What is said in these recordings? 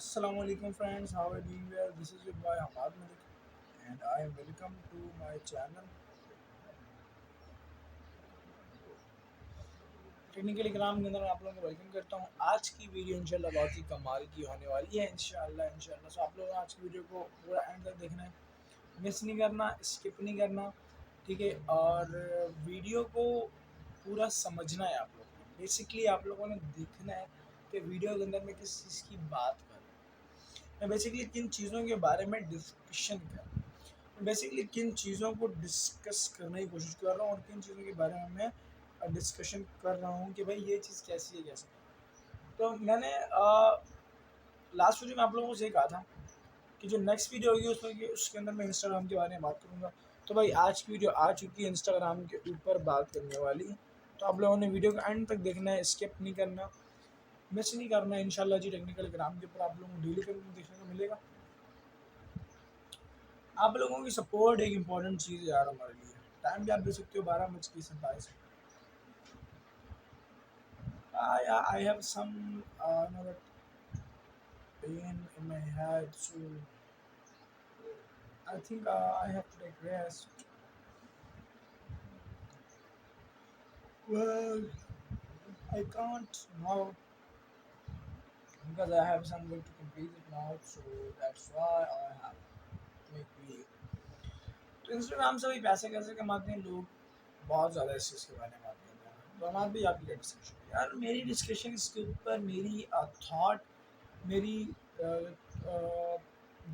Assalamu alaikum friends, how are you doing well? This is your boy Hamad Malik and I am welcome to my channel technical इकराम के अंदर मैं आप लोगों को welcome करता हूँ। आज की वीडियो इंशाल्लाह बहुत ही कमाल की होने वाली है इंशाल्लाह। सो आप लोगों को आज की वीडियो को पूरा एंड तक देखना है, मिस नहीं करना, स्किप नहीं करना, ठीक है। और वीडियो को पूरा समझना है आप लोगों को। बेसिकली आप लोगों ने देखना है कि वीडियो के अंदर मैं किस चीज़ की बात कर रहा हूँ। मैं बेसिकली किन चीज़ों के बारे में डिस्कशन कर रहा हूँ, बेसिकली किन चीज़ों को डिस्कस करने की कोशिश कर रहा हूँ और किन चीज़ों के बारे में मैं डिस्कशन कर रहा हूँ कि भाई ये चीज़ कैसी है कैसे। तो मैंने लास्ट वीडियो में आप लोगों से कहा था कि जो नेक्स्ट वीडियो होगी उसमें उसके अंदर मैं इंस्टाग्राम के बारे में बात करूँगा। तो भाई आज की वीडियो आ चुकी है इंस्टाग्राम के ऊपर बात करने वाली। तो आप लोगों ने वीडियो को एंड तक देखना है, स्किप नहीं करना, मिस नहीं करना। इंशाल्लाह जी टेक्निकल ग्राम के ऊपर आप लोगों को डेली कंटेंट देखने को मिलेगा। आप लोगों की सपोर्ट एक इम्पॉर्टेंट चीज़ है यार हमारे लिए। टाइम भी आप दे सकते हो 12:27। Yeah, I have some that pain in my head, so I think I have to take rest. Well, I can't now because I have some work to complete it now, so that's why I have to make video. तो Instagram से भी पैसे कैसे कमाते हैं लोग, बहुत ज़्यादा इस चीज़ के बारे में बात करते हैं। तो हमारा भी आपकी क्या डिस्कशन यार, मेरी डिस्कशन इसके ऊपर, मेरी थॉट, मेरी अ, अ,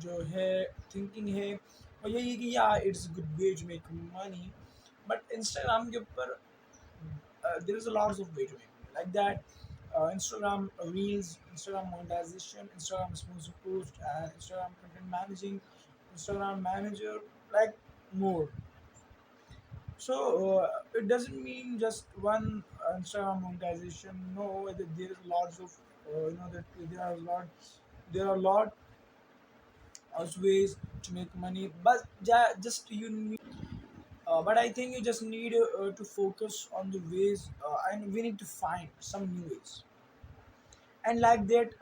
जो है थिंकिंग है और यही है कि या it's good way to make money. But Instagram के ऊपर there is a lots of way to make money like that. Instagram reels, Instagram monetization, Instagram sponsor post, and Instagram content managing, Instagram manager, like more. So it doesn't mean just one Instagram monetization. No, there is lots of that there are a lot of ways to make money, but just you need. But I think you just need to focus on the ways, and we need to find some new ways. And like that,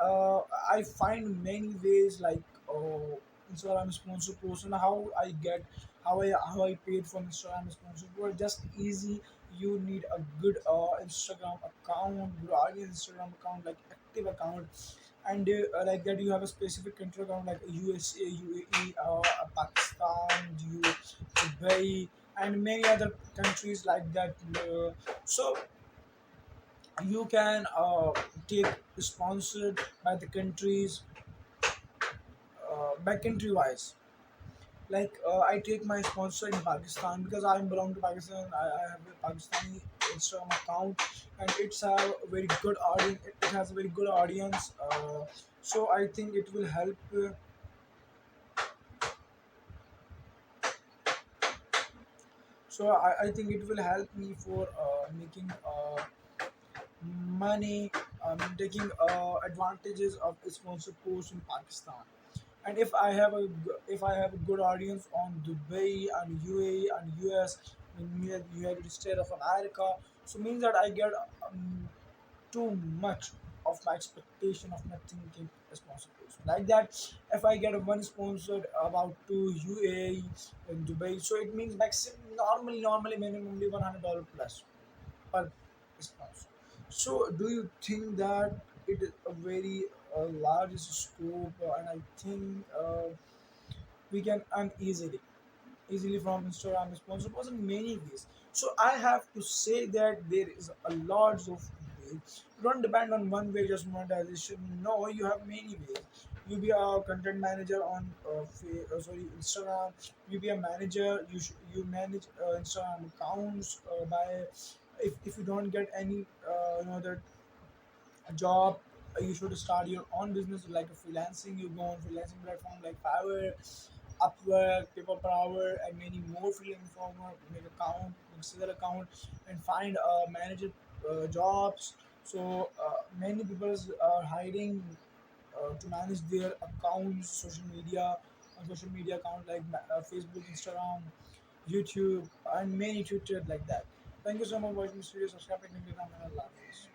I find many ways like Instagram sponsor post and how I paid for Instagram sponsor post. Just easy. You need a good Instagram account, good audience Instagram account, like active account, and like that you have a specific country account like USA, UAE, Pakistan, Dubai, and many other countries like that. So you can take sponsored by the countries, by country wise. Like I take my sponsor in Pakistan because I belong to Pakistan. I have a Pakistani Instagram account and it's a very good audience. It has a very good audience. So I think it will help. I think it will help me for making money, taking advantages of sponsor posts in Pakistan. And if I have a good audience on Dubai and UAE and US, and United States of America, so means that I get too much of my expectation of my thinking sponsor post. Like that, if I get one sponsored about to UAE and Dubai, so it means maximum normally minimally $100 plus per sponsor. So, do you think that it is a very large scope, and I think we can earn easily from Instagram sponsors in many ways. So I have to say that there is a lot of ways. You don't depend on one way just monetization. No, you have many ways. You be a content manager on Instagram. You be a manager. You manage Instagram accounts by if you don't get any that job, you should start your own business like a freelancing. You go on freelancing platform like Fiverr, Upwork, People Per Hour, and many more freelance platform. Make account, make other account, and find manager jobs. So many people are hiring to manage their accounts, social media account like Facebook, Instagram, YouTube, and many Twitter like that. Thank you so much for watching this video. Subscribe to the channel and Allah Hafiz.